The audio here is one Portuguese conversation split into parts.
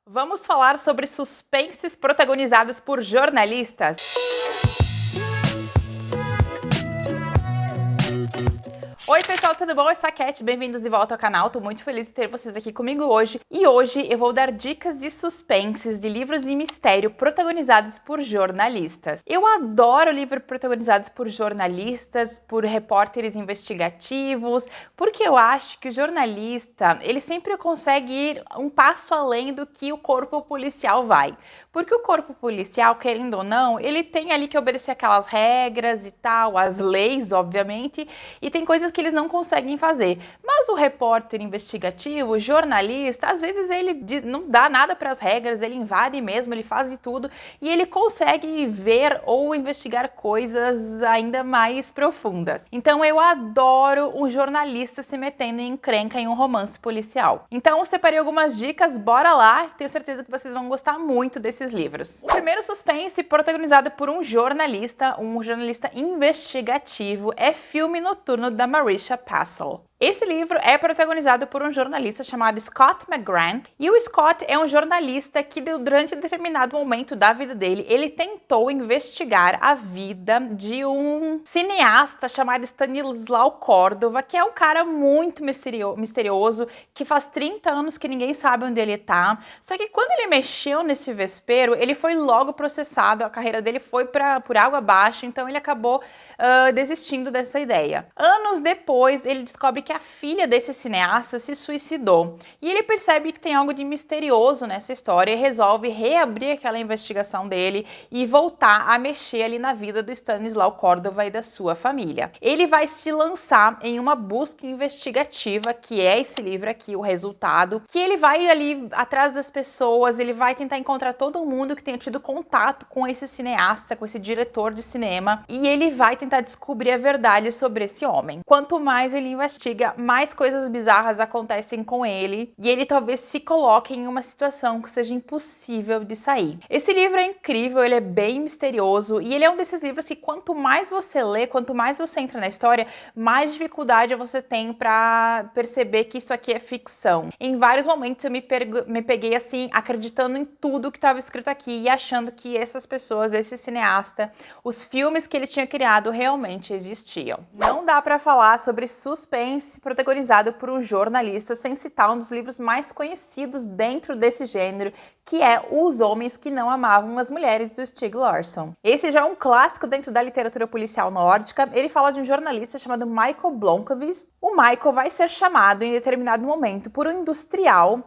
Vamos falar sobre suspenses protagonizados por jornalistas? Oi pessoal, tudo bom? Eu sou a Cat, bem-vindos de volta ao canal, tô muito feliz de ter vocês aqui comigo hoje. E hoje eu vou dar dicas de suspenses de livros de mistério protagonizados por jornalistas. Eu adoro livros protagonizados por jornalistas, por repórteres investigativos, porque eu acho que o jornalista, ele sempre consegue ir um passo além do que o corpo policial vai. Porque o corpo policial, querendo ou não, ele tem ali que obedecer aquelas regras e tal, as leis, obviamente, e tem coisas que eles não conseguem fazer. Mas o repórter investigativo, o jornalista, às vezes ele não dá nada para as regras, ele invade mesmo, ele faz de tudo e ele consegue ver ou investigar coisas ainda mais profundas. Então eu adoro um jornalista se metendo em encrenca em um romance policial. Então eu separei algumas dicas, bora lá, tenho certeza que vocês vão gostar muito desses livros. O primeiro suspense, protagonizado por um jornalista investigativo, é Filme Noturno da Marisha Passel. Esse livro é protagonizado por um jornalista chamado Scott McGrant, e o Scott é um jornalista que durante determinado momento da vida dele, ele tentou investigar a vida de um cineasta chamado Stanislaw Cordova, que é um cara muito misterioso, que faz 30 anos que ninguém sabe onde ele tá. Só que quando ele mexeu nesse vespeiro, ele foi logo processado, a carreira dele foi por água abaixo, então ele acabou desistindo dessa ideia. Anos depois, ele descobre que a filha desse cineasta se suicidou. E ele percebe que tem algo de misterioso nessa história e resolve reabrir aquela investigação dele e voltar a mexer ali na vida do Stanislaw Cordova e da sua família. Ele vai se lançar em uma busca investigativa, que é esse livro aqui, o resultado, que ele vai ali atrás das pessoas, ele vai tentar encontrar todo mundo que tenha tido contato com esse cineasta, com esse diretor de cinema, e ele vai tentar descobrir a verdade sobre esse homem. Quanto mais ele investiga, mais coisas bizarras acontecem com ele e ele talvez se coloque em uma situação que seja impossível de sair. Esse livro é incrível, ele é bem misterioso e ele é um desses livros que quanto mais você lê, quanto mais você entra na história, mais dificuldade você tem para perceber que isso aqui é ficção. Em vários momentos eu me peguei assim, acreditando em tudo que estava escrito aqui e achando que essas pessoas, esse cineasta, os filmes que ele tinha criado realmente existiam. Não dá para falar sobre suspense protagonizado por um jornalista sem citar um dos livros mais conhecidos dentro desse gênero, que é Os Homens que Não Amavam as Mulheres, do Stieg Larsson. Esse já é um clássico dentro da literatura policial nórdica. Ele fala de um jornalista chamado Michael Blomkvist. O Michael vai ser chamado em determinado momento por um industrial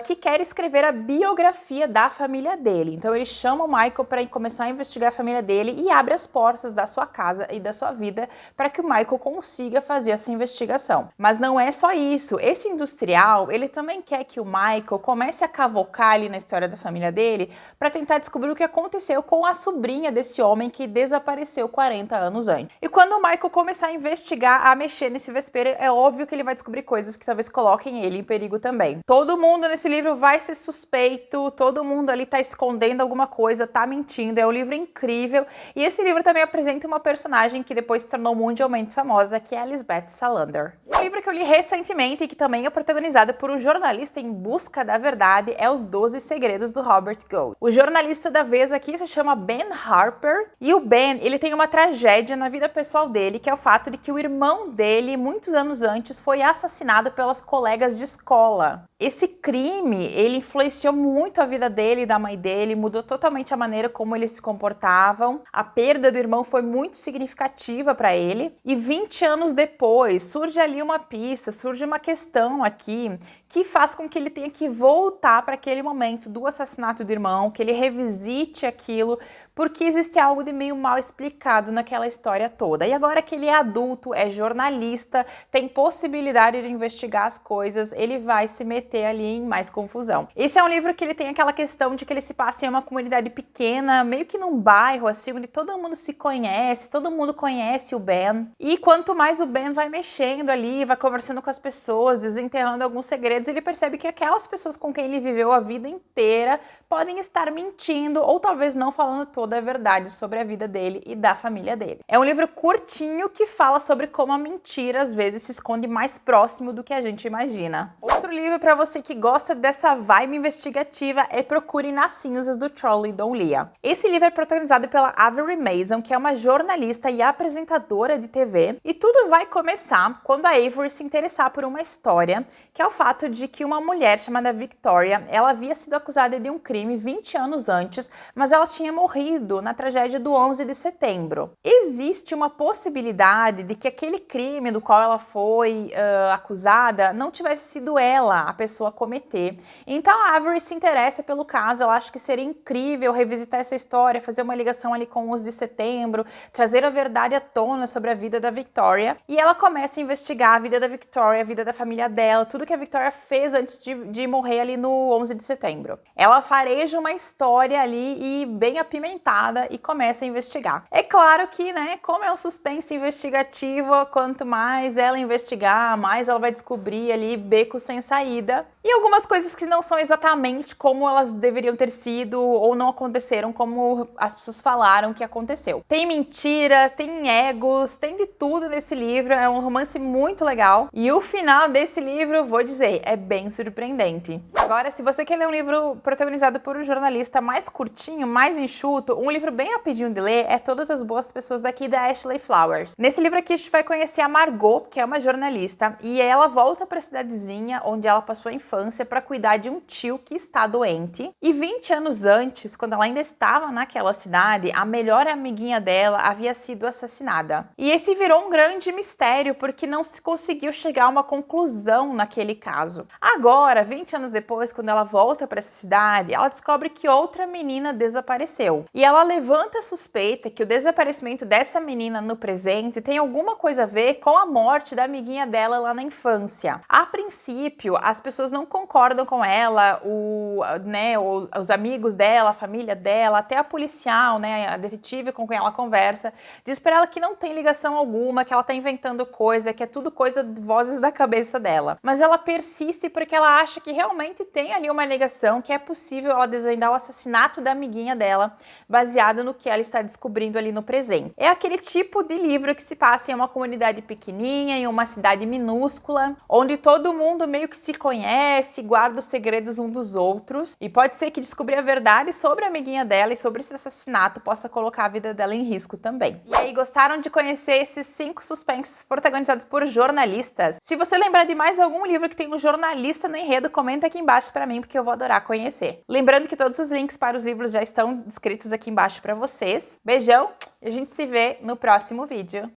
que quer escrever a biografia da família dele. Então ele chama o Michael para começar a investigar a família dele e abre as portas da sua casa e da sua vida para que o Michael consiga fazer essa investigação. Mas não é só isso. Esse industrial, ele também quer que o Michael comece a cavocar ali na história da família dele para tentar descobrir o que aconteceu com a sobrinha desse homem que desapareceu 40 anos antes. E quando o Michael começar a investigar, a mexer nesse vespeiro, é óbvio que ele vai descobrir coisas que talvez coloquem ele em perigo também. Todo mundo nesse livro vai ser suspeito, todo mundo ali tá escondendo alguma coisa, tá mentindo, é um livro incrível. E esse livro também apresenta uma personagem que depois se tornou mundialmente famosa, que é a Lisbeth Salander. Um livro que eu li recentemente e que também é protagonizado por um jornalista em busca da verdade é Os 12 Segredos do Robert Gold. O jornalista da vez aqui se chama Ben Harper e o Ben, ele tem uma tragédia na vida pessoal dele, que é o fato de que o irmão dele, muitos anos antes, foi assassinado pelas colegas de escola. Esse crime, ele influenciou muito a vida dele e da mãe dele, mudou totalmente a maneira como eles se comportavam. A perda do irmão foi muito significativa para ele. E 20 anos depois, surge ali uma pista, surge uma questão aqui que faz com que ele tenha que voltar para aquele momento do assassinato do irmão, que ele revisite aquilo, porque existe algo de meio mal explicado naquela história toda. E agora que ele é adulto, é jornalista, tem possibilidade de investigar as coisas, ele vai se meter ali em mais confusão. Esse é um livro que ele tem aquela questão de que ele se passa em uma comunidade pequena, meio que num bairro assim, onde todo mundo se conhece, todo mundo conhece o Ben. E quanto mais o Ben vai mexendo ali, vai conversando com as pessoas, desenterrando alguns segredos, segredos, ele percebe que aquelas pessoas com quem ele viveu a vida inteira podem estar mentindo ou talvez não falando toda a verdade sobre a vida dele e da família dele. É um livro curtinho que fala sobre como a mentira às vezes se esconde mais próximo do que a gente imagina. Outro livro para você que gosta dessa vibe investigativa é Procure nas Cinzas, do Charlie D'Aulia. Esse livro é protagonizado pela Avery Mason, que é uma jornalista e apresentadora de TV, e tudo vai começar quando a Avery se interessar por uma história, que é o fato de que uma mulher chamada Victoria, ela havia sido acusada de um crime 20 anos antes, mas ela tinha morrido na tragédia do 11 de setembro. Existe uma possibilidade de que aquele crime do qual ela foi acusada não tivesse sido ela a pessoa a cometer. Então a Avery se interessa pelo caso, ela acha que seria incrível revisitar essa história, fazer uma ligação ali com o 11 de setembro, trazer a verdade à tona sobre a vida da Victoria, e ela começa a investigar a vida da Victoria, a vida da família dela, tudo que a Victoria fez antes de morrer ali no 11 de setembro. Ela fareja uma história ali e bem apimentada e começa a investigar. É claro que, né, como é um suspense investigativo, quanto mais ela investigar, mais ela vai descobrir ali becos sem saída e algumas coisas que não são exatamente como elas deveriam ter sido ou não aconteceram como as pessoas falaram que aconteceu. Tem mentira, tem egos, tem de tudo nesse livro, é um romance muito legal e o final desse livro, vou dizer, é bem surpreendente. Agora, se você quer ler um livro protagonizado por um jornalista mais curtinho, mais enxuto, um livro bem rapidinho de ler é Todas as Boas Pessoas Daqui, da Ashley Flowers. Nesse livro aqui a gente vai conhecer a Margot, que é uma jornalista, e ela volta para a cidadezinha onde ela passou a infância para cuidar de um tio que está doente. E 20 anos antes, quando ela ainda estava naquela cidade, a melhor amiguinha dela havia sido assassinada. E esse virou um grande mistério porque não se conseguiu chegar a uma conclusão naquele caso. Agora, 20 anos depois, quando ela volta para essa cidade, ela descobre que outra menina desapareceu. E ela levanta a suspeita que o desaparecimento dessa menina no presente tem alguma coisa a ver com a morte da amiguinha dela lá na infância. A princípio, as pessoas não concordam com ela, os amigos dela, a família dela, até a policial, né, a detetive com quem ela conversa, diz para ela que não tem ligação alguma, que ela tá inventando coisa, que é tudo coisa de vozes da cabeça dela. Mas ela persiste porque ela acha que realmente tem ali uma ligação, que é possível ela desvendar o assassinato da amiguinha dela, baseado no que ela está descobrindo ali no presente. É aquele tipo de livro que se passa em uma comunidade pequenininha, em uma cidade minúscula, onde todo mundo meio que se conhece, guarda os segredos um dos outros, e pode ser que descobrir a verdade sobre a amiguinha dela e sobre esse assassinato possa colocar a vida dela em risco também. E aí, gostaram de conhecer esses 5 suspenses protagonizados por jornalistas? Se você lembrar de mais algum livro que tem um jornalista no enredo, comenta aqui embaixo pra mim, porque eu vou adorar conhecer. Lembrando que todos os links para os livros já estão descritos aqui embaixo pra vocês. Beijão e a gente se vê no próximo vídeo.